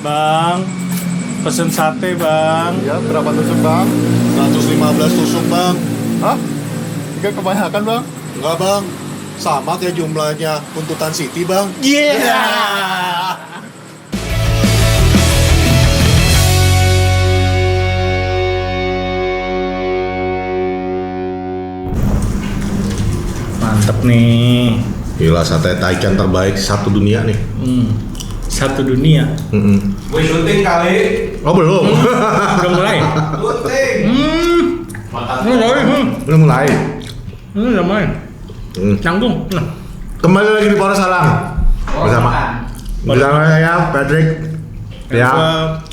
Bang, pesen sate bang. Ya, berapa tusuk bang? 115 tusuk bang. Hah? Enggak kebanyakan bang? Enggak bang, sama kayak jumlahnya Tuntutan City bang. Mantep nih. Gila, sate Taichan terbaik satu dunia nih. Satu dunia. Gue syuting kali. Oh belum? Udah mulai. Syuting. Belum mulai. Udah mulai. Canggung. Nah. Kembali lagi di Polres Salang bersama saya Patrick, ya,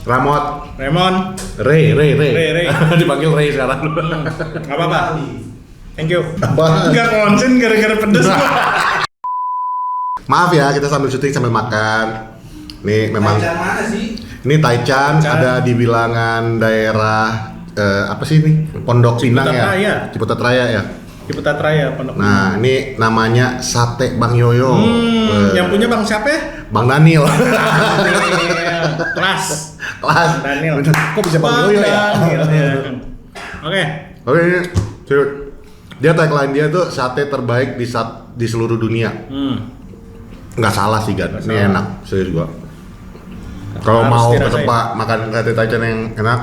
Ramot, Raymond. Ray. Ray. Dipanggil Ray sekarang. Gak apa-apa. Thank you. Gak konsen gara-gara pedes. Maaf ya, kita sambil syuting sambil makan. Nih memang Taichan mana sih? ini Taichan ada di bilangan daerah apa sih ini? Pondok Pinang ya? Raya. Ciputat Raya ya. Ciputat Raya Pondok. Nah, ini namanya Sate Bang Yoyo. Yang punya bang siapa ya? Bang Daniel. Kelas. Daniel. Daniel. Kok bisa Bang Yoyo ya? Daniel, ya. Oke. Oke, ini serius. Dia tagline dia tuh sate terbaik di seluruh dunia. Nggak salah sih, Gan. Ini salah. enak, serius gua. Kalau Harus mau ke dirasain. tempat makan sate Taichan yang enak,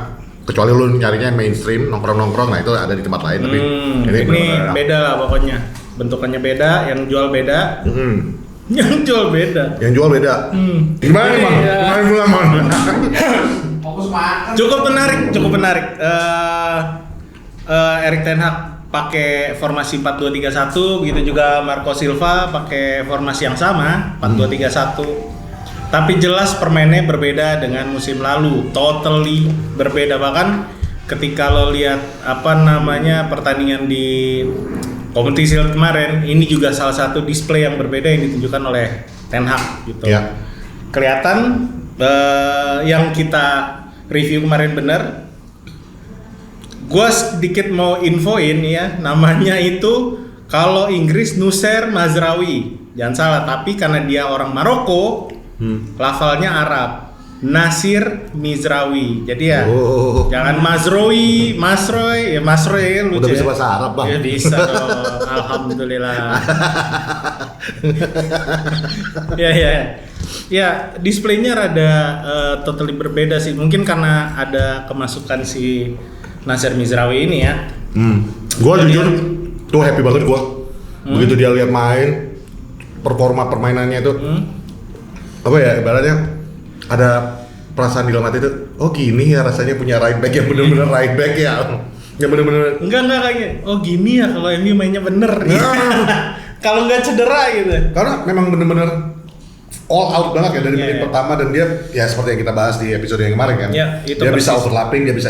kecuali lu nyarinya yang mainstream, nongkrong-nongkrong, nah itu ada di tempat lain. Tapi Ini bener-bener enak. beda lah pokoknya. Bentukannya beda, yang jual beda. Yang jual beda. Yang jual beda. Gimana nih bang? Iya. Gimana pula bang? Fokus makan. Cukup menarik. Erik ten Hag pakai formasi 4-2-3-1, begitu juga Marco Silva pakai formasi yang sama 4-2-3-1. Tapi jelas permainnya berbeda dengan musim lalu, totally berbeda. Bahkan ketika lo lihat pertandingan di kompetisi kemarin, ini juga salah satu display yang berbeda yang ditunjukkan oleh Ten Hag gitu. Ya. Kelihatan yang kita review kemarin benar. Gua sedikit mau infoin ya, namanya itu kalau Inggris Nusser Mazraoui. Jangan salah, tapi karena dia orang Maroko, lafalnya Arab. Nasir Mizraoui. Jadi ya jangan Mazraoui, Masroy ya lucu. Udah bisa ya. bahasa Arab bang. Ya bisa dong. Alhamdulillah. Ya, displaynya rada totally berbeda sih. Mungkin karena ada kemasukan si Nasir Mizraoui ini ya. Gua Jadi jujur tuh happy banget gua. Begitu dia lihat main, performa permainannya itu apa ya, ibaratnya ada perasaan di dalam hati itu, oh gini ya rasanya punya right back yang bener-bener right back ya. Yang bener-bener Enggak kayaknya. Oh gini ya kalau MU mainnya bener. Kalau nggak cedera gitu. karena memang bener-bener all out banget ya dari Iya, menit iya. pertama, dan dia ya seperti yang kita bahas di episode yang kemarin kan. Iya, itu dia bisa persis. overlapping, dia bisa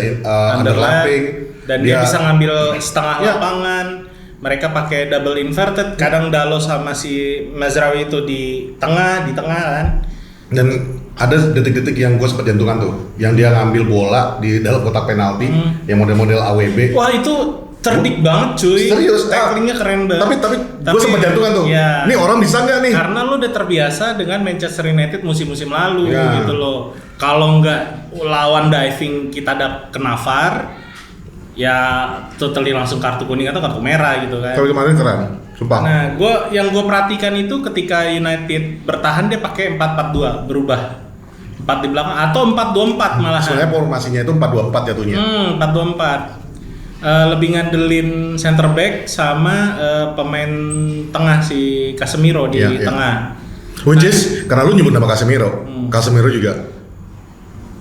underlapping, dan dia bisa ngambil setengah Iya. lapangan. Mereka pakai double inverted, kadang Dalot sama si Mazraoui itu di tengah kan. Dan ada detik-detik yang gue sempat jantungan tuh, yang dia ngambil bola di dalam kotak penalti, yang model-model AWB. Wah itu cerdik banget cuy. Serius, tacklingnya keren banget. Tapi gue sempat jantungan tuh. Ya, Ini orang bisa nggak nih? karena lu udah terbiasa dengan Manchester United musim-musim lalu Ya. gitu loh. Kalau nggak lawan diving kita kena VAR, ya totally langsung kartu kuning atau kartu merah gitu kan. Kalau kemarin keren, sumpah. Nah, yang gue perhatikan itu ketika United bertahan dia pakai 4-4-2 berubah. 4 di belakang atau 4-2-4 malahan. Sebenarnya formasinya itu 4-2-4 jatuhnya. 4-2-4. Lebih ngandelin center back sama pemain tengah si Casemiro di Iya, iya. tengah. Which is, karena lu nyebut nama Casemiro, Casemiro juga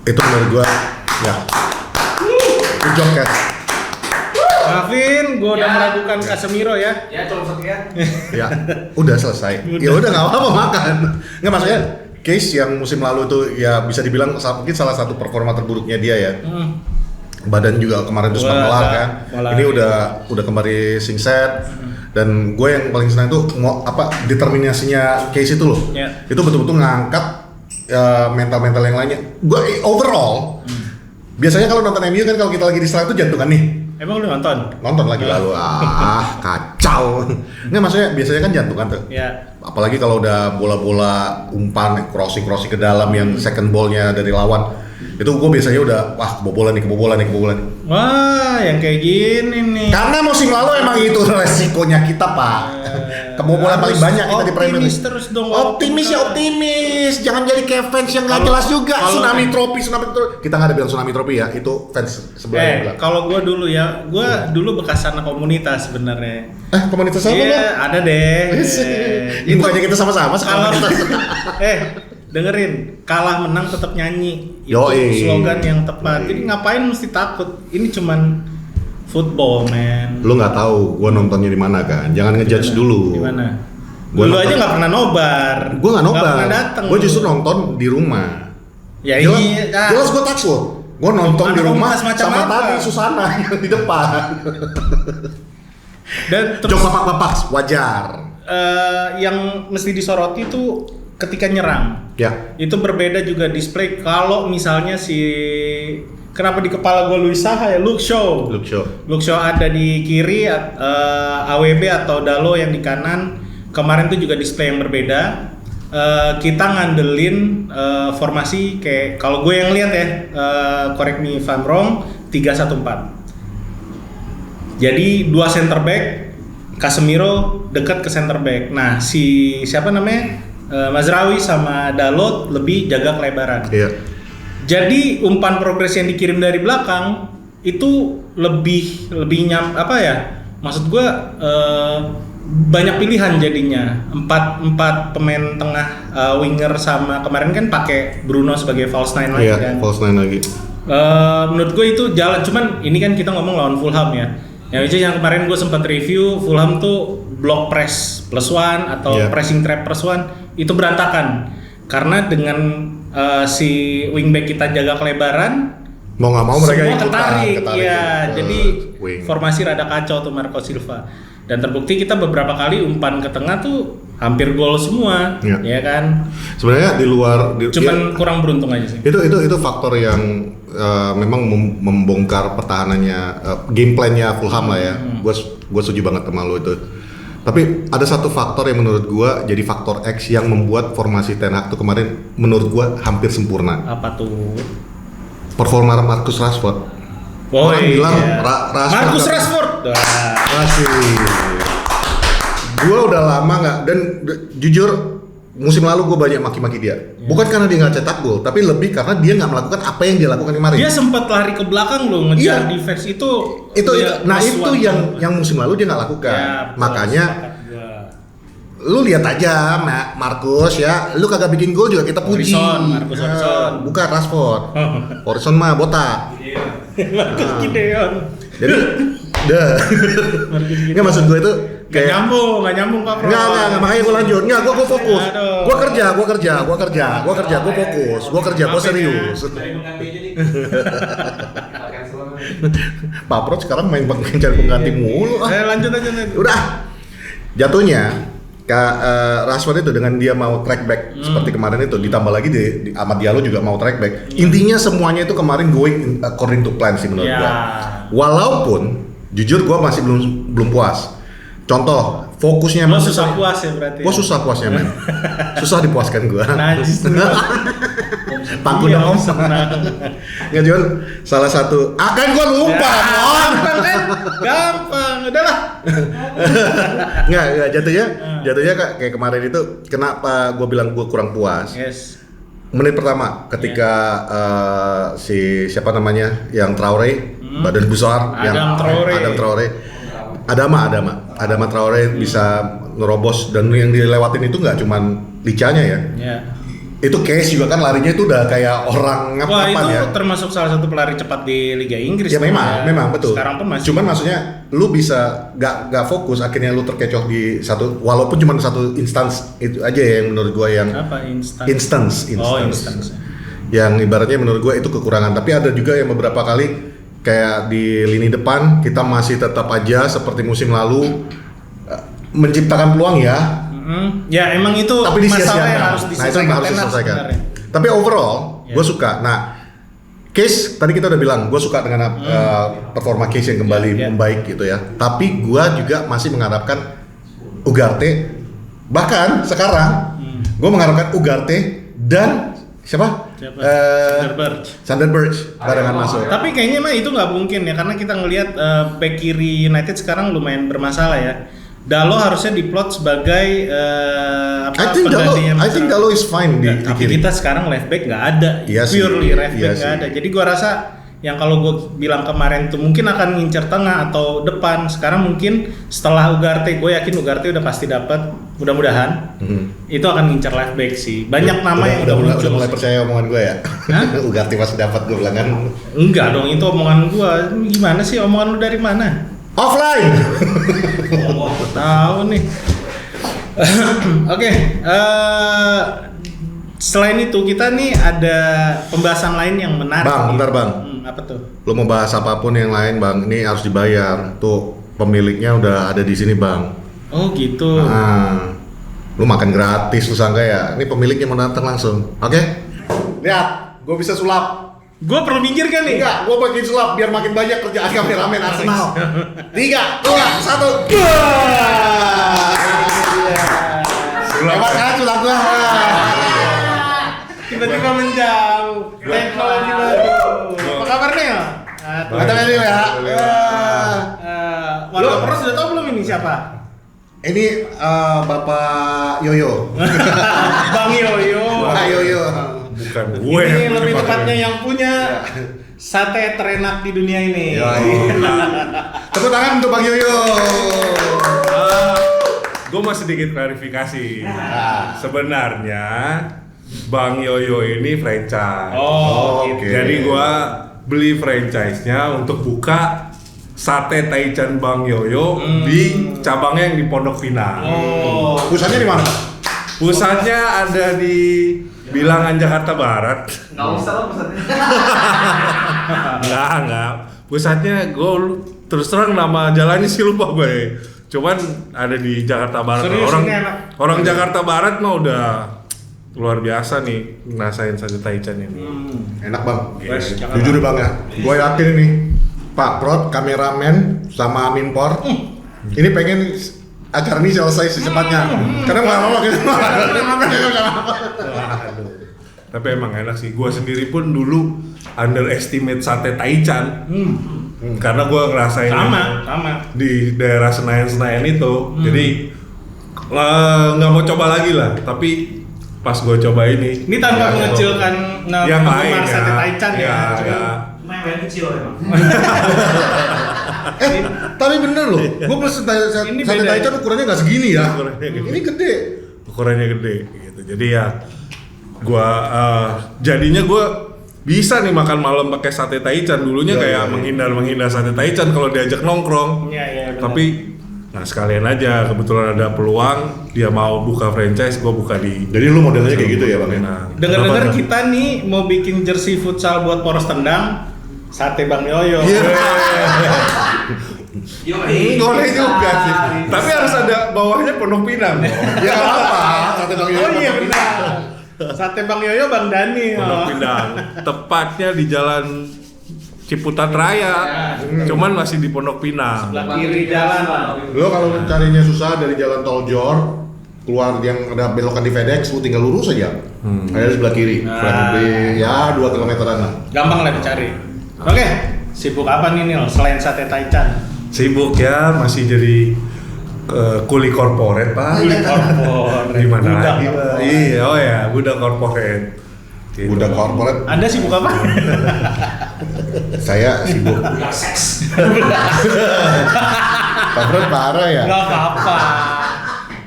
itu menurut gua ya good job Kat. Maafin, gue udah Ya. meragukan Casemiro ya. Ya cukup sekian. Ya udah selesai. Ya udah nggak apa-apa makan. Nggak, maksudnya case yang musim lalu tuh ya bisa dibilang mungkin salah satu performa terburuknya dia ya. Badan juga kemarin tuh sempat melar kan. Ini udah kembali singset. Dan gue yang paling senang tuh determinasinya case itu loh. Ya. Itu betul-betul ngangkat mental-mental yang lainnya. Gue overall biasanya kalau nonton MU kan kalau kita lagi diserang tuh jantungan nih. Emang lu nonton? Nonton lagi lalu, kacau. Nggak, maksudnya biasanya kan jantungan tuh. Ya. Apalagi kalau udah bola-bola umpan, crossing ke dalam yang second ball-nya dari lawan. Itu gue biasanya udah, wah kebobolan nih. Wah, yang kayak gini nih. Karena musim lalu emang itu resikonya kita, Pak. Kebobolan paling banyak kita di Premier League. Optimis terus dong. Optimis. Jangan jadi kayak fans yang nggak jelas juga. Tsunami Trophy. Kita nggak ada bilang Tsunami Trophy ya. Itu fans sebelah yang bilang. Kalau gue dulu ya, gue dulu bekas anak komunitas sebenarnya. Komunitas apa? Iya, ada deh. Ini bukannya kita sama-sama Kalau sekarang. dengerin, kalah menang tetap nyanyi. Itu Yoi. slogan yang tepat. Jadi ngapain mesti takut? Ini cuman football, man. Lu nggak tahu gua nontonnya di mana kan? Jangan ngejudge dulu. Di mana? Gua Dulu nonton- aja nggak pernah nobar. Gua nggak nobar. pernah datang. Gua justru nonton di rumah. Ya Jelas, iya. jelas gua takut. Gua nonton di Anak rumah komunitas macam sama apa? tadi Susana yang di depan. Dan terus Jok bapak-bapak wajar. yang mesti disoroti itu ketika nyerang. Ya. Itu berbeda juga display kalau misalnya kenapa di kepala gue Luis Saha ya, Luke Shaw ada di kiri, AWB atau Dalo yang di kanan. Kemarin tuh juga display yang berbeda. Kita ngandelin formasi kayak kalau gue yang lihat ya, correct me if I'm wrong, 3-1-4. Jadi 2 center back, Casemiro dekat ke center back. Nah, siapa namanya? Mazraoui sama Dalot lebih jaga kelebaran. Iya. Jadi umpan progres yang dikirim dari belakang itu lebih apa ya? Maksud gua banyak pilihan jadinya. 4 pemain tengah, winger sama kemarin kan pakai Bruno sebagai false nine lagi kan. Iya, false nine lagi. Menurut gue itu jalan, cuman ini kan kita ngomong lawan Fulham ya. Yang kemarin gue sempat review, Fulham tuh block press +1 atau pressing trap +1 itu berantakan karena dengan si wingback kita jaga kelebaran, mau nggak mau mereka semua ikutan, ketarik ya. ke Jadi wing. formasi rada kacau tuh Marco Silva. Dan terbukti kita beberapa kali umpan ke tengah tuh hampir gol semua, ya kan? Sebenarnya di luar, Cuman kurang beruntung aja sih. Itu faktor yang memang membongkar pertahanannya, game plan-nya Fulham lah ya. Gue setuju banget sama lo itu. Tapi ada satu faktor yang menurut gue jadi faktor X yang membuat formasi Ten Hag tuh kemarin menurut gue hampir sempurna. Apa tuh? Performa Marcus Rashford. Orang bilang Marcus Rashford. Masih. Gue udah lama nggak, dan jujur musim lalu gue banyak maki-maki dia. Bukan karena dia nggak cetak gol, tapi lebih karena dia nggak melakukan apa yang dia lakukan kemarin. Dia sempat lari ke belakang loh, ngejar defense itu. Nah itu yang musim lalu dia nggak lakukan. Ya, makanya lu lihat aja Marcus ya, lu kagak bikin gol juga kita puji. Marcus Horizon. Bukan Rashford. Horizon mah botak. Marcus Gideon. Jadi nggak, maksud gue itu kayak nggak nyambung Pak Pro. Nggak, makanya gue lanjut. Nggak, gue fokus. Aduh. Gue kerja, gue fokus. Gue kerja, gue serius. Cari pengganti aja nih. Pak Pro sekarang main cari pengganti mulu. Lanjut aja. Udah. Jatuhnya Rashford itu dengan dia mau track back seperti kemarin itu, ditambah lagi di Amad Diallo juga mau track back. Intinya semuanya itu kemarin going according to plan sih menurut gua. Walaupun jujur gua masih belum puas. Contoh, fokusnya Lo susah puas ya berarti. Gua susah puasnya, men. Susah dipuaskan gua. Najis. Pangku Iya, dong. senang. Nggak, Jon, salah satu akan gua lupa, Mon. Gampang, udahlah. Nggak, jatuhnya kayak kemarin itu kenapa gue bilang gue kurang puas. Yes. Menit pertama ketika si siapa namanya yang Traore, badan besar, Adam Traore. Adama Traore bisa nerobos, dan yang dilewatin itu nggak cuman licanya ya. Ya. Itu Case juga kan larinya itu udah kayak orang Wah, itu ya. termasuk salah satu pelari cepat di Liga Inggris. Ya memang betul. Sekarang pun masih. Cuman maksudnya lu bisa nggak fokus, akhirnya lu terkecoh di satu, walaupun cuma satu instance itu aja yang menurut gua yang apa instance. Oh, instance. Yang ibaratnya menurut gua itu kekurangan, tapi ada juga yang beberapa kali kayak di lini depan kita masih tetap aja seperti musim lalu menciptakan peluang ya. Ya emang itu tapi masalah yang harus itu yang harus diselesaikan. Tapi overall, gue suka. Nah, Case tadi kita udah bilang, gue suka dengan performa Case yang kembali membaik gitu ya. Tapi gue juga masih mengharapkan Ugarte. Bahkan sekarang gue mengharapkan Ugarte dan siapa? Sander Berge barengan masuk. Tapi kayaknya mah itu nggak mungkin ya, karena kita ngelihat back kiri United sekarang lumayan bermasalah ya. Dalo harusnya diplot sebagai I think Dalo is fine di tapi kiri. kita sekarang left back nggak ada, Iya sih, purely left iya back nggak sih. ada. Jadi gua rasa yang kalau gue bilang kemarin tuh mungkin akan ngincer tengah atau depan. Sekarang mungkin setelah Ugarte, gue yakin Ugarte udah pasti dapat. Mudah-mudahan itu akan ngincer left back sih. Banyak nama yang udah muncul. Udah mulai percaya omongan gue ya. Ugarte pasti dapat, gue bilang kan. Enggak dong, itu omongan gua. Gimana sih omongan lu dari mana? Offline. Tahu nih. Oke, selain itu kita nih ada pembahasan lain yang menarik. Bang, nih. bentar bang. Apa tuh? Lo mau bahas apapun yang lain bang, ini harus dibayar. Tuh pemiliknya udah ada di sini bang. Oh gitu. Nah, lu makan gratis lu sangka ya? Ini pemiliknya mau datang langsung. Oke? Lihat, gue bisa sulap. Gua perlu minggir kan nih? Enggak, gue bagiin sulap biar makin banyak kerjaan kameramen Arsenal. 3, 2, 1. Hebat kan sulap gue? Tiba-tiba menjauh. Teknologi baru. Apa kabar nih? Mantap ya Nil ya. Warga Pros sudah tahu belum ini siapa? Ini Bapak Yoyo. Bang Yoyo. Bapak Yoyo. Bukan gue Ini yang lebih punya tepatnya Pak yang punya sate terenak di dunia ini. Tepuk tangan untuk Bang Yoyo. Gue mau sedikit klarifikasi. Sebenarnya Bang Yoyo ini franchise. Oh, Oke. gitu. Jadi gue beli franchise-nya untuk buka sate Taichan Bang Yoyo di cabangnya yang di Pondok Pinang. Oh. Pusatnya di mana? Pusatnya ada di Bilangan Jakarta Barat. Nggak usah lah pesannya. Enggak. Pusatnya gue terus terang nama jalannya sih lupa gue. Cuman ada di Jakarta Barat. Serius, orang ini enak. orang Jakarta Barat mah udah luar biasa nih ngerasain sate Taichan ini. Enak bang. Wes, jangan Jujur bang ya, gue yakin nih Pak Prot, kameramen sama Aminpor ini pengen acara ini selesai secepatnya. Karena nggak lama gitu. Waduh. Tapi emang enak sih. Gue sendiri pun dulu underestimate sate Taichan. Karena gue ngerasain Sama. di daerah Senayan itu. Jadi nggak mau coba lagi lah. Tapi pas gue coba ini. Ini tanpa ya, mengecilkan yang penggemar lain sate Taichan ya. ya. Main kecil emang. Tapi bener loh, gue pas sate Ini beda Taichan ukurannya nggak segini ya. Ukurannya gede. Ini gede. Ukurannya gede gitu. Jadi ya gua jadinya gua bisa nih makan malam pakai sate Taichan. Dulunya Ya, kayak menghindar sate Taichan kalau diajak nongkrong. Iya, benar. Tapi nah sekalian aja kebetulan ada peluang dia mau buka franchise, gua buka di. Jadi lu modelnya kayak gitu ya bang? Nah, Dengar-dengar kenapa? kita nih mau bikin jersey futsal buat Poros Tendang, sate Bang Yoyo. Iya. Boleh juga sih. Tapi harus ada bawahnya Pondok Pinang. Ya nggak apa, sate bang Yoyo. Oh iya benar. Sate Bang Yoyo Bang Dani. Pondok Pinang. Tepatnya di Jalan Ciputat Raya. Cuman masih di Pondok Pinang. Sebelah kiri jalan. Lo kalau mencarinya susah dari jalan tol Jor keluar yang ada belokan di FedEx, lu tinggal lurus aja. Ada di sebelah kiri, kurang lebih ya 2 kilometeran lah. Gampang lah dicari. Oke, sibuk apa nih Nil selain sate Taichan? Sibuk ya, masih jadi kuli korporat pak. Kuli korporat. Gimana Budak lagi pak? korporat. Iya, oh ya, budak korporat. Gitu. Budak korporat, Anda sibuk apa? saya sibuk. Korporat parah ya. Gak apa-apa.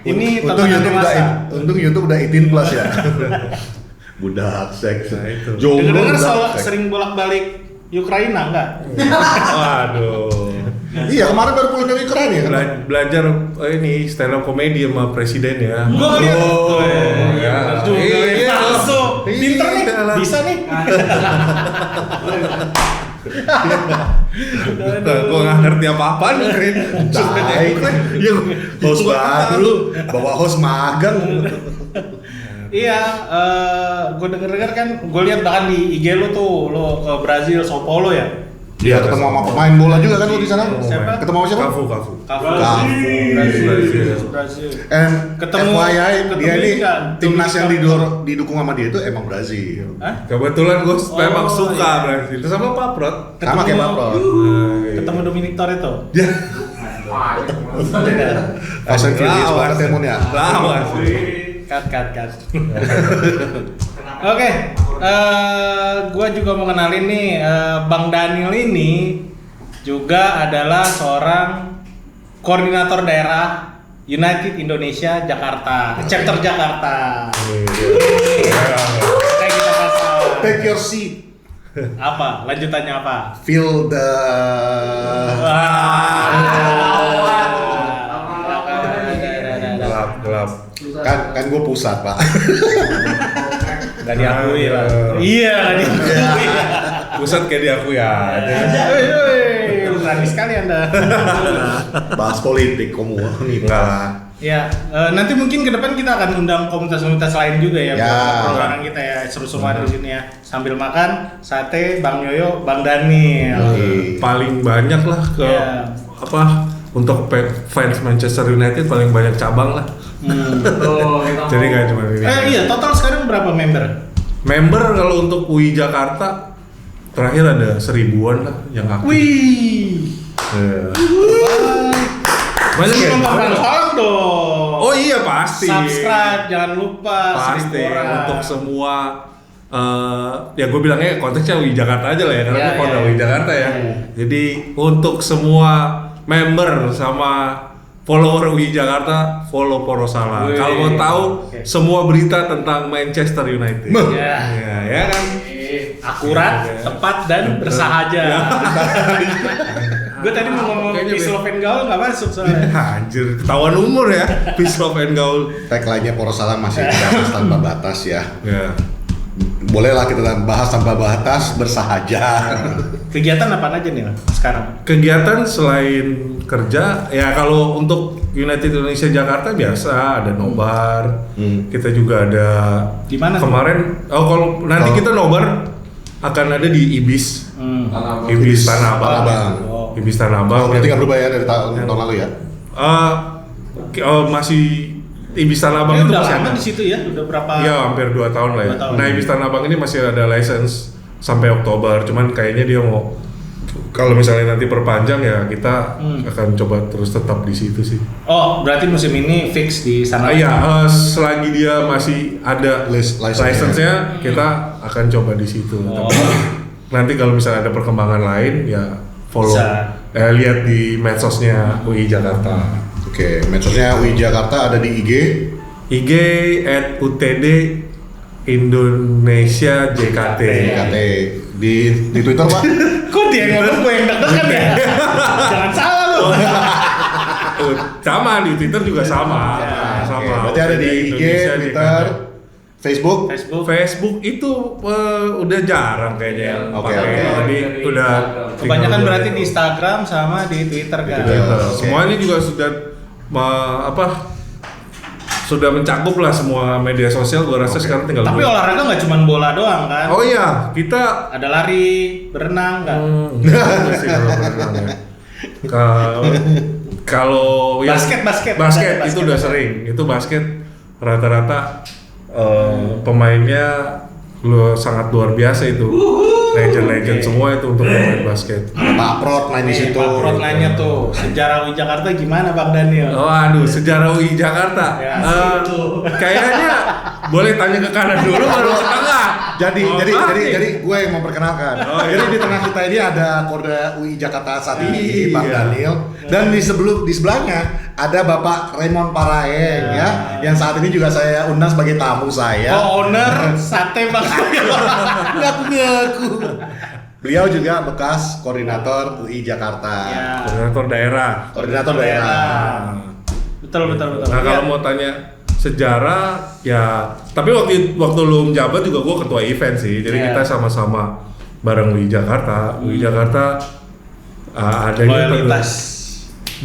Ini untung tontonan YouTube dewasa. untung YouTube udah 18 plus ya. Budak seks. Nah, itu. Jomblo Dengar-dengar budak seks. sering bolak-balik Ukraina enggak? Waduh. Iya, kemarin baru pulang dari Ukraina ya kan? Belajar ini stand up comedy sama presiden ya. Gua ngeliat. Oh, ya. Bener juga. Iya. Palsu. Pinter nih. Iya. Bisa nih. Gua nggak ngerti apa-apa nih, Krin. Baik. Ya, Host baru, bawa host magang. Iya, gue denger kan, gue lihat bahkan di IG lu tuh, lo ke Brazil, Sao Paulo ya? Dia ketemu sama pemain bola juga kan lu di sana? Siapa? Ketemu sama siapa? Kafu. Brazil. Ketemu Ketemu dia ini nggak? timnas yang didukung sama dia itu emang Brazil. Hah? Kebetulan gue memang suka iya. Brazil. Itu sama Paprot. Sama kayak Paprot. Ketemu Dominic Toretto. Ya. Fast and Furious banget ya Mon ya. Lawan sih. Cut. Oke, gue juga mau kenalin nih, Bang Daniel ini juga adalah seorang koordinator daerah United Indonesia Jakarta, chapter Jakarta. Kayak kita pasal. Take your seat. Apa? Lanjutannya apa? Feel the Gelap. kan gue pusat pak. Gak diakui lah. Iya, gak diakui. Pusat kayak diakui ya. Berani sekali Anda. Bahas politik kamu nih. Enggak lah. Ya, nanti mungkin ke depan kita akan undang komunitas-komunitas lain juga ya, Ya. buat perjuangan kita ya, seru-seruan di sini ya. Sambil makan sate, Bang Yoyo, Bang Daniel. Paling banyak lah ke Ya. apa untuk fans Manchester United paling banyak cabang lah. Jadi nggak cuma ini. Iya, total sekarang berapa member? Member kalau untuk UI Jakarta terakhir ada 1000-an lah yang aktif. Wih. Banyak ya? Salam dong. Oh iya pasti. Subscribe, jangan lupa. Pasti 1000 orang. untuk semua ya gue bilangnya konteksnya UI Jakarta aja lah ya karena Ya, gue founder ya. UI Jakarta ya. Ya. Jadi untuk semua member sama follower UI Jakarta follow Porosala. Wih. Kalau mau tahu Oke. semua berita tentang Manchester United. Ya. Ya kan. Akurat, Iya. tepat dan bersahaja. Gue tadi mau ngomong Kayaknya peace love and gaul nggak masuk soalnya. Anjir, ketahuan umur ya. Peace love and gaul. Tagline-nya Porosala masih bahas tanpa batas ya. Ya. Bolehlah kita bahas tanpa batas bersahaja. Kegiatan apa aja nih sekarang? Kegiatan selain kerja, ya kalau untuk United Indonesia Jakarta biasa ada nobar. Kita juga ada Di mana tuh? kemarin. Kalau nanti kita nobar akan ada di Ibis. Ibis Tanah Abang. Tanah Abang. Oh. Ibis Tanah Abang. Berarti nggak berubah ya dari tahun lalu ya? Masih Ibis Tanah Abang itu Udah masih lama ada. di situ ya, udah berapa? Iya, hampir 2 tahun lah ya. 2 tahun. Nah, Ibis Tanah Abang ini masih ada license sampai Oktober. Cuman kayaknya dia mau kalau misalnya nanti perpanjang ya kita akan coba terus tetap di situ sih. Oh, berarti musim ini fix di sana. Iya, selagi dia masih ada License-nya. license-nya, kita akan coba di situ. Oh. Nanti kalau misalnya ada perkembangan lain ya follow, Bisa. lihat di medsosnya UI Jakarta. Oke, medsosnya UI Jakarta ada di IG. IG @UTD Indonesia JKT. KT di Twitter pak. Kok dia ngomong gue yang deg-degan ya? Jangan salah lu. Sama di Twitter juga sama. Ya, Sama. Oke, berarti ada di IG, Indonesia Twitter, JKT. Facebook. Facebook itu udah jarang kayaknya yang Oke, pakai. oke. Jadi udah Kebanyakan tinggal berarti di Instagram sama di Twitter kan. Twitter. Oke. Semuanya juga sudah sudah mencakup lah semua media sosial. Gua rasa sekarang tinggal Tapi dua. olahraga nggak cuma bola doang kan? Oh iya, kita Ada lari, berenang kan? enggak sih kalau berenang ya. Kalau yang- Basket. basket Ada itu basket. udah sering. Itu basket rata-rata pemainnya sangat luar biasa itu. Legend-legend Oke. semua itu untuk pemain basket. Ada Pak Prot main di situ. Pak Prot nanya tuh, sejarah UI Jakarta gimana Bang Daniel? Oh aduh, sejarah UI Jakarta. Ya, Kayaknya boleh tanya ke kanan dulu baru ke tengah. Jadi Oh, jadi pasti. gue yang memperkenalkan. Oh, iya. Jadi di tengah kita ini ada Korda UI Jakarta saat ini, Bang Iya. Daniel, dan di sebelahnya ada Bapak Raymond Paraeng ya, yang saat ini juga saya undang sebagai tamu saya. Oh, owner sate Bang Daniel. Ngaku-ngaku. Beliau juga bekas koordinator UI Jakarta. Ya. Koordinator daerah. Koordinator daerah. Betul. Nah kalau Ya. mau tanya sejarah ya, tapi waktu lu menjabat juga gua ketua event sih, jadi Iya. kita sama-sama bareng UI Jakarta. UI Jakarta adanya Loyalitas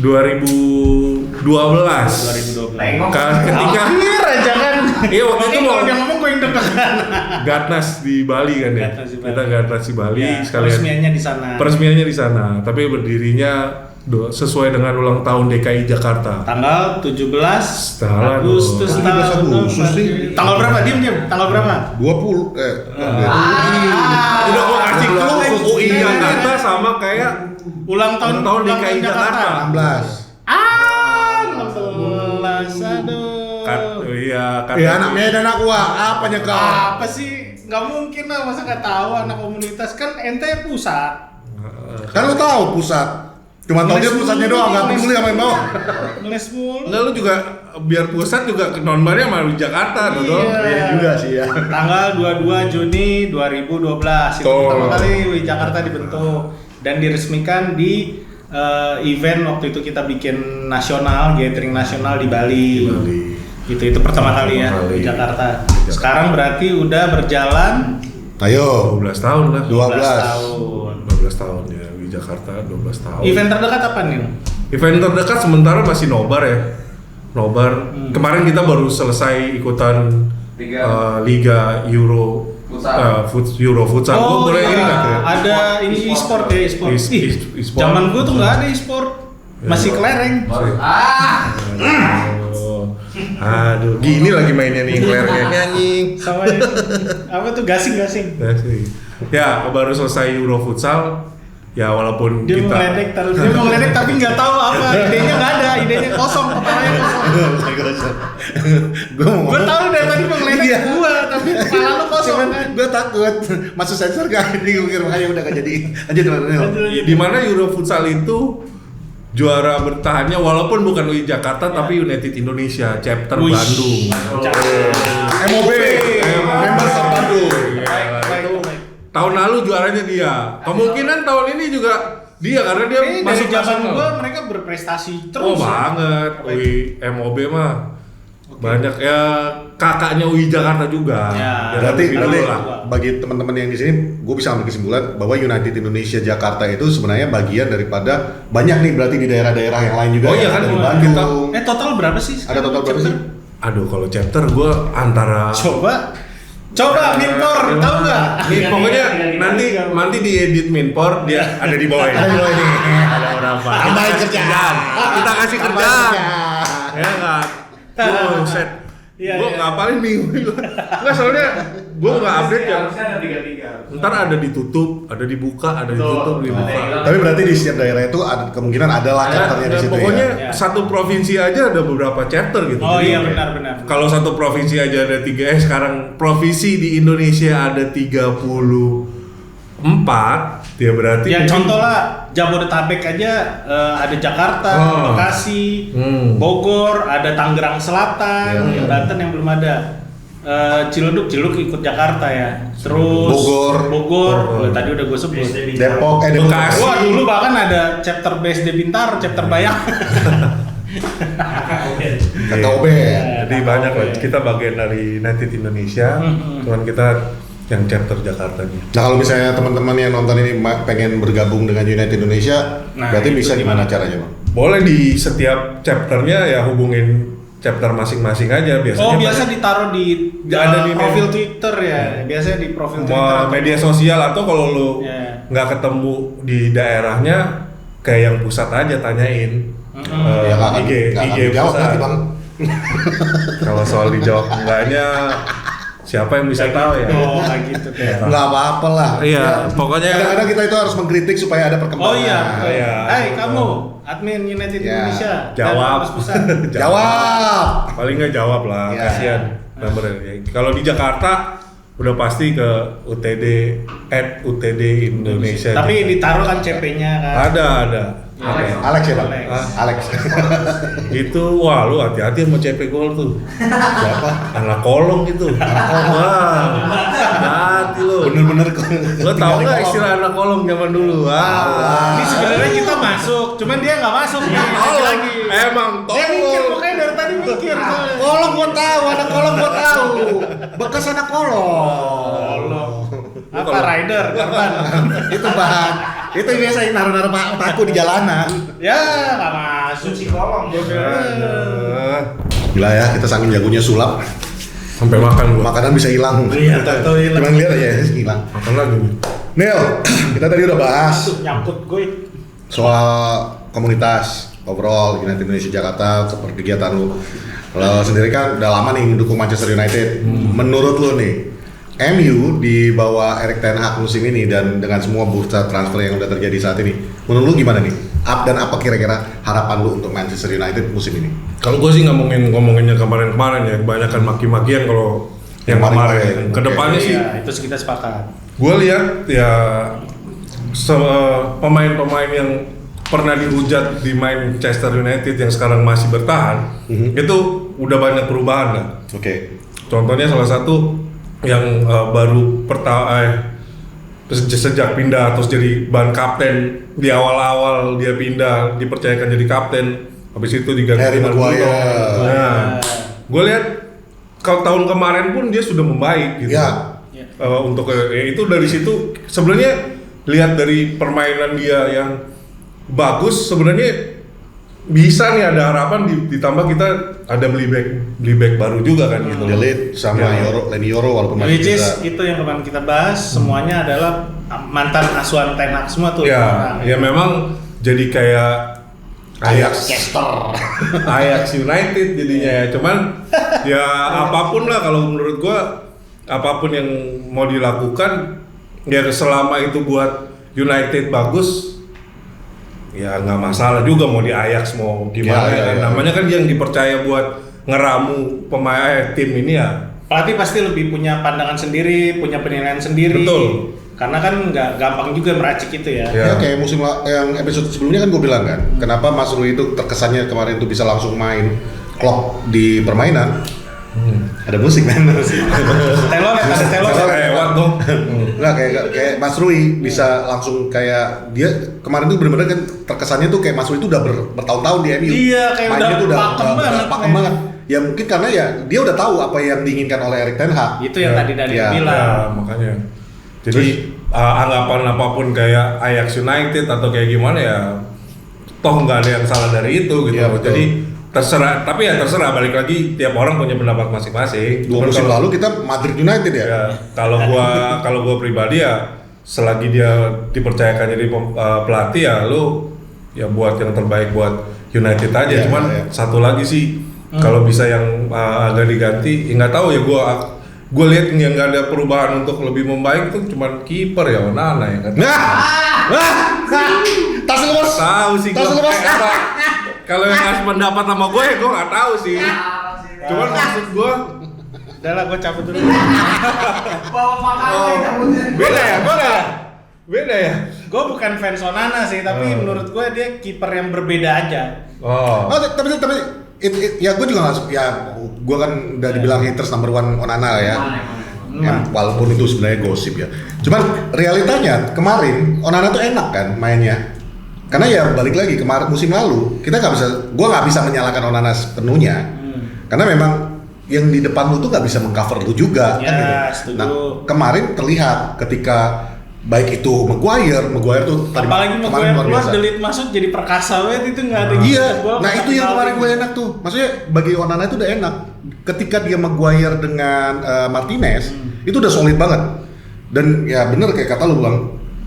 2012. 2012. Ketika Akhir aja kan. Iya waktu itu Makanya mau kalau dia ngomong gue yang deg-degan. Gatnas di Bali kan ya. Gatnas di Bali. Kita Gatnas di Bali Ya, sekalian. peresmiannya di sana. Peresmiannya di sana, tapi berdirinya sesuai dengan ulang tahun DKI Jakarta. Tanggal 17 Salah Agustus dong. tahun. 17 Agustus nih. Tanggal berapa? Diam. Tanggal berapa? 20 Udah gua kasih clue Agustus. UI Jakarta sama kayak Ulang tahun DKI Jakarta. 16. 16. Aduh. Ya anak Medan aku apanya kau? Apa sih? Nggak mungkin lah, masa nggak tahu anak komunitas kan ente pusat. Kan lu tahu pusat. Cuma tahu dia pusatnya doang, nggak peduli sama yang bawah. Ngeles mulu. Enggak, lu juga biar pusat juga nonbarnya sama di Jakarta, Dodo. Iya juga sih ya. Tanggal 22 Juni 2012 itu Tuh. pertama kali WI Jakarta dibentuk dan diresmikan di event waktu itu kita bikin nasional, gathering nasional di Bali. Itu pertama kali ya Pertama kali. di Jakarta. Sekarang berarti udah berjalan Ayo. 12 tahun lah. 12 tahun. 12 tahun ya di Jakarta, 12 tahun. Event terdekat apa nih? Event terdekat sementara masih nobar ya. Nobar. Kemarin kita baru selesai ikutan Liga Euro Euro Futsal. Gua boleh ini nggak? iya. Ada ini e-sport ya, e-sport. E-sport. Zaman gua tuh nggak ada e-sport. Masih kelereng. Aduh, gini lagi mainnya nih Claire-nya nyanyi. Sama apa tuh gasing. Ya, baru selesai Euro Futsal. Ya walaupun Dia kita mau ngeledek tapi nggak tahu apa. Idenya nggak ada, idenya kosong, kepalanya kosong. Gua tahu dari tadi mau ngeledek gua, tapi kepala lu kosong kan. Gue takut masuk sensor kan. Ini gue kira makanya udah gak jadi. Lanjut teman-teman. di mana Euro Futsal itu juara bertahannya walaupun bukan UI Jakarta tapi United Indonesia chapter Wih. Bandung. MOB. Member Sub Bandung. Baik. Tahun lalu juaranya dia. Kemungkinan tahun ini juga dia karena dia Dari masuk zaman nasional. gua mereka berprestasi Oh terus. banget. UI MOB mah banyak ya, kakaknya UI Jakarta juga. Ya. Berarti lebih dulu lah. bagi teman-teman yang di sini, gue bisa ambil kesimpulan bahwa United Indonesia Jakarta itu sebenarnya bagian daripada banyak nih berarti di daerah-daerah yang lain juga. Oh iya yang kan, ada di kita- Bandung. Total berapa sih? Ada total berapa sih? Aduh kalau chapter gue antara Coba Minpor, tahu nggak? Pokoknya nanti diedit Minpor dia ada di bawah ini. Ada di bawah ini. Ada berapa? Tambahin kerjaan. Kita kasih kerjaan. Ya enggak. Set. Iya, Gue iya. ngapalin bingung gue. Enggak soalnya gue nggak update ya. Harusnya ada 3-3. Ntar ada ditutup, ada dibuka, ada ditutup, dibuka. Tapi berarti di setiap daerah itu ada kemungkinan ada lah chapternya di situ Pokoknya ya. Ya. satu provinsi aja ada beberapa chapter gitu. Oh Jadi, iya benar. Kalau satu provinsi aja ada 3, sekarang provinsi di Indonesia ada 34, ya berarti Ya contoh lah Jabodetabek aja ada Jakarta, Oh. Bekasi, Hmm. Bogor, ada Tangerang Selatan, Iya. Banten yang belum ada. Ciledug ikut Jakarta ya. Terus Bogor. Oh, tadi udah gue sebut. Depok, Depok. Bekasi. Wah dulu bahkan ada chapter BSD Bintar, chapter Bayang. Kata OB. Jadi banyak lah. Kita bagian dari United Indonesia, cuman kita yang chapter Jakarta nih. Nah kalau misalnya teman-teman yang nonton ini pengen bergabung dengan United Indonesia, Nah, berarti itu bisa gimana? gimana caranya, Bang? Boleh di setiap chapternya ya hubungin chapter masing-masing aja biasanya. Oh biasa ditaruh di Ada di profil media. Twitter ya. Biasanya di profil Twitter. Mau media sosial atau kalau lu Ya. nggak ketemu di daerahnya kayak yang pusat aja tanyain. Ya nggak akan IG dijawab pusat. nanti, Bang. Kalau soal dijawab enggaknya siapa yang bisa tahu ya? Oh kayak gitu kayak. Nggak apa-apa lah. Iya, pokoknya Kadang-kadang kita itu harus mengkritik supaya ada perkembangan. Oh iya. Iya. Hai kamu admin United Ya. Indonesia. Jawab. Dan Mas Pusat. Jawab. paling nggak jawab lah, Iya. kasihan membernya. Kalau di Jakarta udah pasti ke @UTD Indonesia. Tapi ditaruh kan CP-nya kan. ada. Alex ya, Bang? Alex. Alex. Itu wah lu hati-hati sama CP gol tuh. Siapa? Anak kolong gitu. Wah. Hati lu. Bener-bener kok. Lo tau nggak istilah anak kolong zaman dulu? Ini sebenarnya kita masuk, cuman dia nggak masuk nih. Lagi. Emang Dia mikir tolong. pokoknya dari tadi mikir. soalnya. Kolong gua tahu, anak kolong gua tahu. Bekas anak kolong. Apa rider, korban. Itu Bang. Itu biasa yang naruh-naruh paku di jalanan. Ya nggak masuk. Suci kolong. Ah, Gila ya, kita saking jagonya sulap. Sampai makan gua. Makanan bisa hilang. Iya, tahu hilang. Cuman lihat aja hilang. Makan lagi. Nel, kita tadi udah bahas Nyangkut gue. soal komunitas overall United Indonesia Jakarta seperti kegiatan lu. Kalau sendiri kan udah lama nih mendukung Manchester United. Menurut lu nih, MU di bawah Erik ten Hag musim ini dan dengan semua bursa transfer yang udah terjadi saat ini, menurut lu gimana nih? Dan apa kira-kira harapan lu untuk Manchester United musim ini? Kalau gue sih ngomonginnya kemarin-kemarin ya, kebanyakan maki-makian kalau yang kemarin. Kedepannya sih, Iya, itu kita sepakat. gue lihat ya pemain-pemain yang pernah dihujat di Manchester United yang sekarang masih bertahan, itu udah banyak perubahan lah. Oke. Contohnya salah satu yang baru sejak pindah terus jadi ban kapten, di awal-awal dia pindah dipercayakan jadi kapten, habis itu diganti Harry dengan Maguire. Bruno. Nah, gue lihat kalau tahun kemarin pun dia sudah membaik gitu. Ya. Untuk itu dari situ sebenarnya lihat dari permainan dia yang bagus, sebenarnya bisa nih ada harapan ditambah kita ada beli back baru juga kan gitu. Delete sama Ya. Lenny Yoro walaupun masih Which is cedera. itu yang kemarin kita bahas, semuanya adalah mantan asuhan Ten Hag semua tuh. Ya, ya memang jadi kayak Ajax United jadinya ya. Cuman ya apapun lah, kalau menurut gua apapun yang mau dilakukan ya selama itu buat United bagus ya nggak masalah juga, mau di Ajax mau gimana Ya, kan. ya. Namanya kan yang dipercaya buat ngeramu pemain tim ini ya. Pelatih pasti lebih punya pandangan sendiri, punya penilaian sendiri. Betul. Karena kan nggak gampang juga meracik itu ya. Ya. Ya kayak yang episode sebelumnya kan gue bilang kan, kenapa Mas Rui itu terkesannya kemarin itu bisa langsung main klop di permainan. Ada musik kan? Telolet, ada telolet. Lewat dong. Nggak kayak Mas Rui bisa langsung kayak dia kemarin tuh bener-bener kan terkesannya tuh kayak Mas Rui itu udah bertahun-tahun di MU. Iya, kayak mainnya udah tuh pakem banget pakem mainnya. banget. Ya mungkin karena ya dia udah tahu apa yang diinginkan oleh Erik ten Hag. Itu yang Ya, tadi Daniel ya, bilang. Ya, makanya. Jadi anggapan apapun kayak Ajax United atau kayak gimana ya, toh nggak ada yang salah dari itu gitu. Iya, betul. Jadi terserah, tapi ya terserah, balik lagi tiap orang punya pendapat masing-masing. 2 Cuman musim kalau- lalu kita Madrid United ya. ya kalau gua pribadi ya selagi dia dipercayakan jadi pelatih ya lu ya buat yang terbaik buat United aja. Iya, Cuman iya. satu lagi sih kalau bisa yang agak diganti, nggak tahu ya, gue lihat yang nggak ada perubahan untuk lebih membaik itu cuman kiper ya, Onana ya kan. Tas lu bos. Tahu sih Tas lu gue. bos. Kalau yang kasih pendapat sama gue nggak tahu sih. Cuman maksud gue Udah lah, gue cabut dulu. Bawa makanan beda ya, beda ya. Gue bukan fans Onana sih, tapi menurut gue dia kiper yang berbeda aja. Oh. Oh, tapi ya gue juga nggak, ya gue kan udah dibilang haters number 1 Onana ya. Walaupun itu sebenarnya gosip ya. Cuman realitanya kemarin Onana tuh enak kan mainnya. Karena ya balik lagi kemarin musim lalu gue nggak bisa menyalahkan Onana sepenuhnya. Karena memang yang di depan lu tuh nggak bisa mengcover lu juga Ya, kan gitu. setuju. Nah kemarin terlihat ketika baik itu Maguire tuh tadi Apalagi mau kemarin gue luar keluar, biasa. Delete masuk jadi perkasa banget, itu nggak ada. Iya, Gua nah pernah itu yang kenal kemarin dia. gue enak tuh. Maksudnya bagi Onana itu udah enak. Ketika dia Maguire dengan Martinez, itu udah solid banget. Dan ya bener kayak kata lu bang,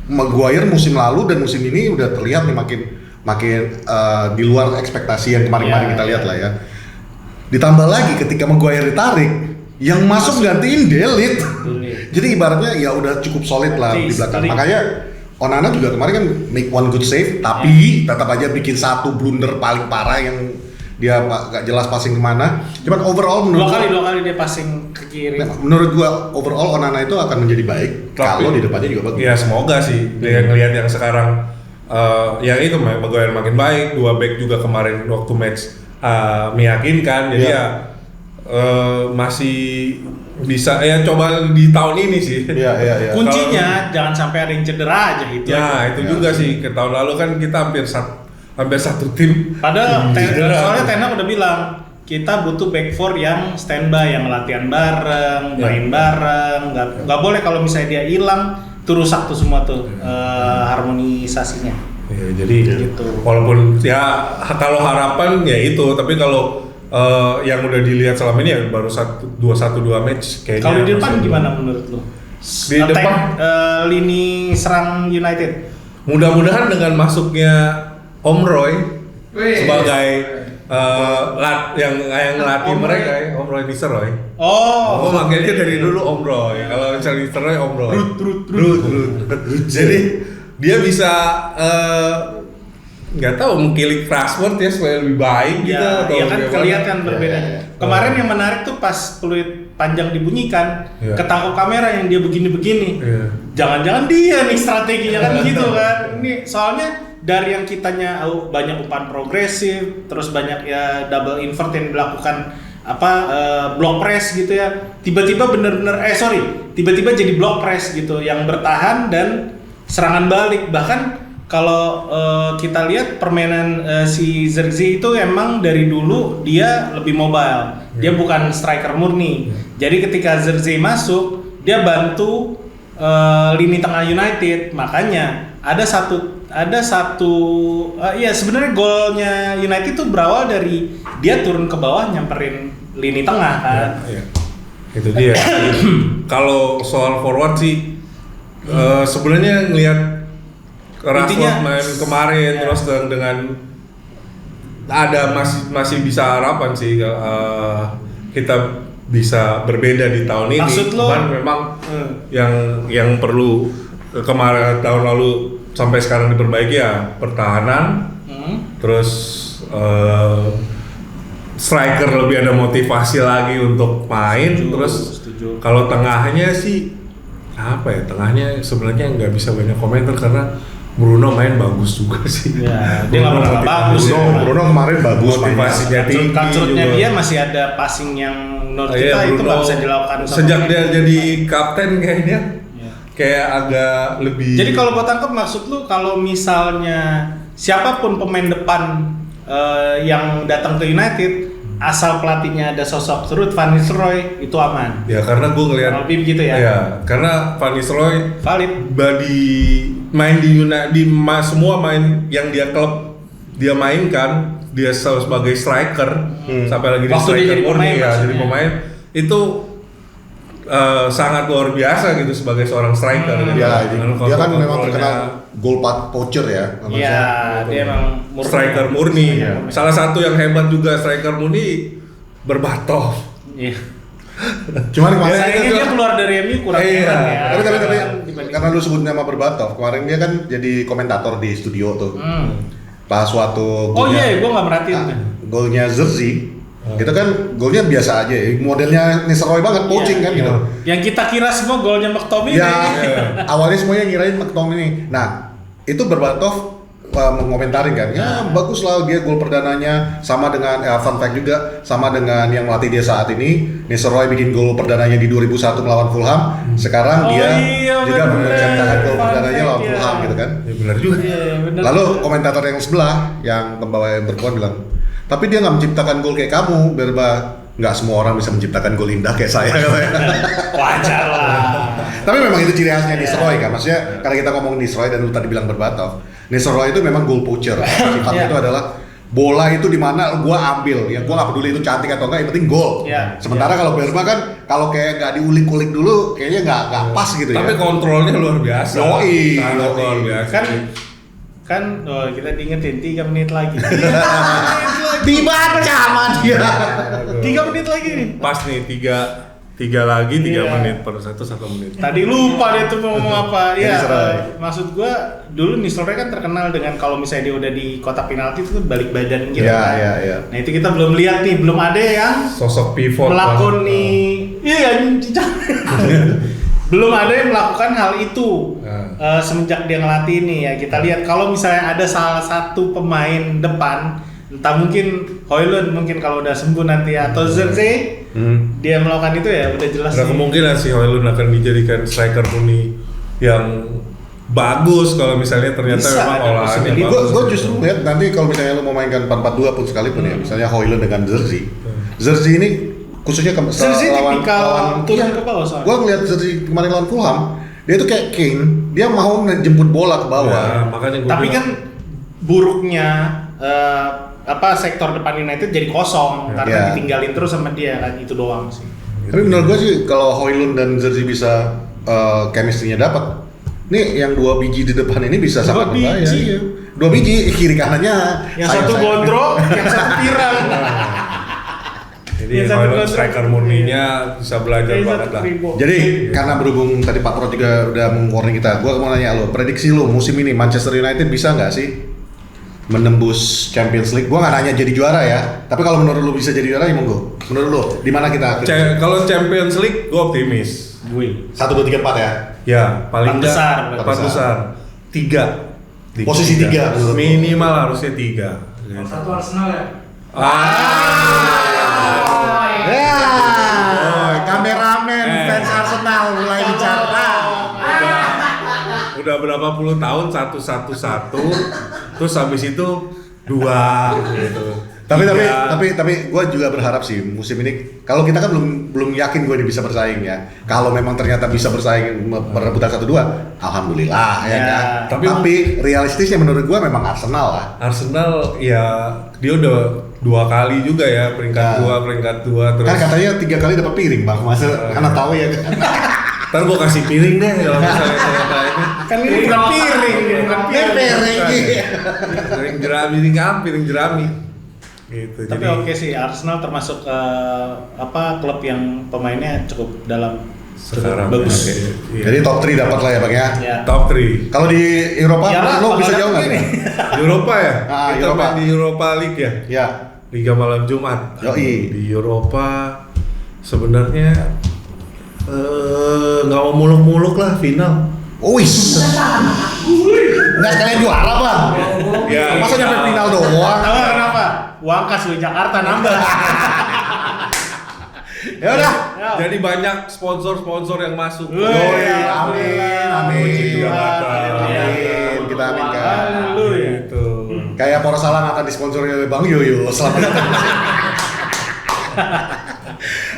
Maguire musim lalu dan musim ini udah terlihat nih makin di luar ekspektasi yang kemarin-kemarin Iya, kita lihat iya. lah ya. Ditambah lagi ketika Maguire ditarik, yang masuk gantiin Delete. Jadi ibaratnya ya udah cukup solid lah di belakang. Kali. Makanya Onana juga kemarin kan make one good save, tapi tetap aja bikin satu blunder paling parah yang dia gak jelas passing kemana. Cuman overall Dua menurut kali dia passing ke kiri. menurut gua overall Onana itu akan menjadi baik Tapi- kalau di depannya juga bagus. Ya semoga sih dengan ngelihat yang sekarang ya itu Maguire makin baik, 2 back juga kemarin waktu match meyakinkan, jadi Iya. ya masih bisa ya coba di tahun ini sih. Iya. Kuncinya jangan sampai ada yang cedera aja gitu. Ya itu Ya. juga sih, ke tahun lalu kan kita hampir satu tim. Padahal Cedera. soalnya Ten Hag udah bilang kita butuh back four yang standby, yang latihan bareng, Ya. main bareng. Nggak boleh kalau misalnya dia hilang, tuh rusak tuh semua tuh harmonisasinya. Ya, jadi Gitu. walaupun ya kalau harapan ya itu, tapi kalau yang udah dilihat selama ini ya baru 2 match kayaknya. Kalau di depan masih- gimana menurut lo? Di depan lini serang United. mudah-mudahan dengan masuknya Om Roy Wih. sebagai yang ngelatih Om Roy. mereka ya, Om Roy Nistelrooy. Oh, Gue manggilnya dari dulu Om Roy. Kalau misalnya Nistelrooy Om Roy. Rut. Jadi dia bisa nggak tahu mengkilik Rashford ya supaya lebih baik gitu. ya, atau ya kan gimana. kelihatan berbedanya. Ya. Kemarin yang menarik tuh pas peluit panjang dibunyikan, Ya. ketangkep kamera yang dia begini-begini. Iya. Jangan-jangan dia nih strateginya kan gitu kan. Ini soalnya dari yang kitanya banyak umpan progresif, terus banyak ya double invert yang dilakukan block press gitu ya. Tiba-tiba bener-bener tiba-tiba jadi block press gitu yang bertahan dan serangan balik. Bahkan kalau kita lihat permainan si Zirkzee itu emang dari dulu dia lebih mobile. Dia bukan striker murni. Jadi ketika Zirkzee masuk, dia bantu lini tengah United. Makanya ada satu ya sebenarnya golnya United itu berawal dari dia turun ke bawah nyamperin lini tengah kan. Iya. Itu dia. Kalau soal forward sih sebenarnya ngelihat Rashford Intinya, main kemarin ya. terus dengan ada masih bisa harapan sih kita bisa berbeda di tahun ini. Maksud lo? Cuman memang yang perlu kemarin tahun lalu sampai sekarang diperbaiki ya pertahanan, terus striker lebih ada motivasi lagi untuk main. Terus kalau tengahnya sih apa ya, tengahnya sebenarnya nggak bisa banyak komentar karena Bruno main bagus juga sih. Ya, dia nggak pernah motivasi- bagus ya. Bruno kemarin bagus mainnya. motivasinya tinggi Kacrutnya juga. dia masih ada passing yang menurut Iya, kita itu Bruno nggak bisa dilakukan sama sejak pemain. dia jadi kapten kayaknya Iya. kayak agak lebih. Jadi kalau gua tangkap maksud lu kalau misalnya siapapun pemain depan yang datang ke United asal pelatihnya ada sosok Ruud van Nistelrooy itu aman. ya karena gue ngelihat Lebih begitu ya? Iya, karena Van Nistelrooy Valid. main di semua main yang dia mainkan, dia selalu sebagai striker sampai lagi di Waktu dia striker jadi murni pemain ya, jadi maksudnya. pemain itu sangat luar biasa gitu sebagai seorang striker. gitu. Ya, Dengan dia kan memang kontrol-kontrolnya. terkenal goal poacher ya. Iya, dia emang striker murni. Iya. Salah satu yang hebat juga striker murni Berbatov. Iya. Cuman kemarin Sayangnya dia keluar dari MU kurang Iya. enak ya. tapi Dibanding- karena lu sebut nama Berbatov, kemarin dia kan jadi komentator di studio tuh. Pas waktu Oh iya, gua nggak merhatiin. golnya Zirkzee, itu kan golnya biasa aja, modelnya Nistelrooy banget, poaching Iya, kan iya. gitu. Yang kita kira semua golnya McTominay. Ya, awalnya semuanya ngirain McTominay. Nah, itu Berbatov mengomentarin kan, ya bagus lah dia gol perdananya sama dengan fun fact juga sama dengan yang melatih dia saat ini. Nistelrooy bikin gol perdananya di 2001 melawan Fulham. Sekarang Oh dia iya, juga bener. mencetak gol Fun perdananya fact, lawan iya. Fulham gitu kan. Ya benar juga. Iya, bener. Lalu komentator yang sebelah yang pembawa yang berkuat bilang, tapi dia nggak menciptakan gol kayak kamu, Berba. Nggak semua orang bisa menciptakan gol indah kayak saya. Wajar lah. Tapi memang itu ciri khasnya Nistelrooy kan. Maksudnya karena kita ngomong Nistelrooy dan lu tadi bilang Berbatov, Nistelrooy itu memang goal poacher. Sifatnya Iya. itu adalah bola itu di mana gua ambil. Ya gua nggak peduli itu cantik atau enggak, yang penting gol. Iya. Sementara kalau Berba kan kalau kayak nggak diulik-ulik dulu kayaknya nggak pas gitu Tapi ya. kontrolnya luar biasa. Yoi, Sangat yoi. luar biasa. Kan kita diingetin 3 menit lagi. Dibaca sama dia. 3 menit lagi nih. Pas nih tiga lagi 3 Iya. menit per satu menit. Tadi lupa dia tuh mau ngomong apa. Ya, Nistelrooy. maksud gua dulu Nistelrooy kan terkenal dengan kalau misalnya dia udah di kotak penalti itu balik badan gitu. Iya, kan. iya, iya. Nah, itu kita belum lihat nih, belum ada yang Sosok pivot melakukan banget. nih. Iya, belum ada yang melakukan hal itu. Semenjak dia ngelatih ini ya, kita lihat kalau misalnya ada salah satu pemain depan, entah mungkin Højlund mungkin kalau udah sembuh nanti atau Zirkzee, dia melakukan itu ya udah jelas Ada nih. kemungkinan sih Højlund akan dijadikan striker murni yang bagus kalau misalnya ternyata Bisa, memang ada olahannya possibility. bagus. Gue justru lihat nanti kalau misalnya lu mau mainkan 4-4-2 pun sekalipun ya, misalnya Højlund dengan Zirkzee. Zirkzee ini khususnya Zirkzee tipikal turun ke bawah soalnya. Gue ngeliat Zirkzee kemarin lawan Fulham, dia tuh kayak Kane, dia mau ngejemput bola ke bawah. Ya, makanya gua Tapi bilang, kan buruknya sektor depan United jadi kosong karena Iya. ditinggalin terus sama dia kan, itu doang sih. Tapi menurut gue sih kalau Højlund dan Zerzi bisa chemistry-nya dapat, nih yang 2 biji di depan ini bisa Dua sangat berbahaya. biji? Iya. 2 biji kiri kanannya. Yang satu gondrong, yang satu pirang. Jadi Yang satu Højlund gondrong. striker murninya bisa belajar Yang banget satu lah. kribo. Jadi karena berhubung tadi Pak Pro juga udah meng-warning kita, gue mau nanya lo, prediksi lo musim ini Manchester United bisa nggak sih menembus Champions League? Gue nggak nanya jadi juara ya, tapi kalau menurut lo bisa jadi juara ya monggo. Menurut lo di mana kita? Kalau Champions League, gue optimis. Gue. 1, 2, 3, 4 ya. Ya, paling Empat nggak besar, empat besar. 3. Posisi 3 menurut lo. Minimal harusnya 3. Satu Arsenal ya. Ya, kameramen fans Arsenal mulai bicara. Udah berapa puluh tahun 1-1-1, terus habis itu 2 gitu. Tapi Tiga. gue juga berharap sih musim ini, kalau kita kan belum yakin gue ini bisa bersaing ya. Kalau memang ternyata bisa bersaing perebutan 1-2, alhamdulillah ya Ya. kan. Tapi realistisnya menurut gue memang Arsenal lah. Arsenal ya dia udah 2 kali juga ya peringkat Nah. 2, peringkat 2 terus. Kan katanya 3 kali dapat piring bang, masa karena tahu ya kan. Ntar gua kasih piring deh kalau misalnya saya ini. Kan ini bukan piring, bukan piring. Piring jerami ini kan piring jerami. Gitu. Tapi oke sih, Arsenal termasuk klub yang pemainnya cukup dalam, Sekarang bagus. oke. Iya. Jadi top 3 dapat lah ya bang ya. Ya. Top 3 Kalau di Eropa Iyalah, lo bisa bakal jauh nggak? dapet ini. Bang? Eropa ya? Ah, Kita Eropa. main di Europa League ya? Ya. Liga malam Jumat. Yoi. Di Eropa sebenarnya nggak mau muluk-muluk lah final. Wis. Nggak sekalian juara bang. Ya, Masa nyampe final doang? Tahu nggak kenapa? Uang kas di Jakarta nambah. Ya udah. Jadi banyak sponsor-sponsor yang masuk. Woi, amin, amin. Puji Tuhan. Amin. Kita aminkan. Haleluya. Gitu. Kayak Porsalang akan disponsori oleh Bang Yoyo. Selamat datang.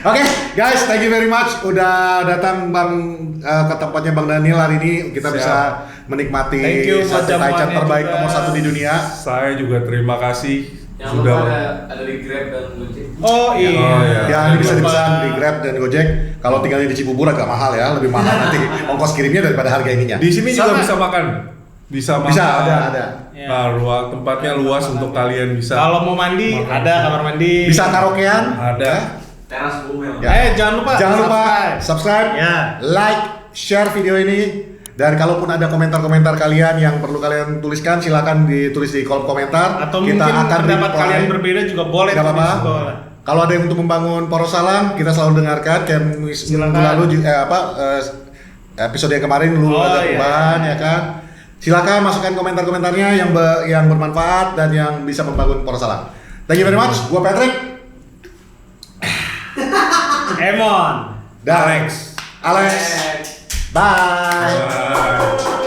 Oke, guys, thank you very much udah datang Bang ke tempatnya Bang Daniel hari ini. Kita Siap. bisa menikmati Thank you buat sate taichan jamuannya terbaik juga. nomor 1 di dunia. Saya juga terima kasih Yang sudah lupa ada di Grab dan Gojek. Oh iya. Oh, iya. Ya, ini bisa Lupa. dipesan di Grab dan Gojek. Kalau tinggalnya di Cibubur agak mahal ya, lebih mahal nanti ongkos kirimnya daripada harga ininya. Di sini juga Sama. bisa makan. Bisa makan. Bisa, ada. Ya. Nah, tempatnya luas untuk kalian bisa. Kalau mau mandi, ada kamar mandi. Bisa karaokean. Ada. Teras Bumel. Ya. Jangan lupa. Jangan lupa subscribe, Ya. like, share video ini. Dan kalaupun ada komentar-komentar kalian yang perlu kalian tuliskan, silakan ditulis di kolom komentar. Atau mungkin pendapat reply. kalian berbeda juga boleh. Gak tulis apa-apa. di bawah. Kalau ada yang untuk membangun Poros Salam, kita selalu dengarkan. Kayak minggu Silakan. lalu episode yang kemarin lu Oh, ada iya. perubahan ya kan. Silakan masukkan komentar-komentarnya yang bermanfaat dan yang bisa membangun Poros Salam. Thank you very much. Gua Patrick. Emon. Dan Alex. Alex. Bye. Bye.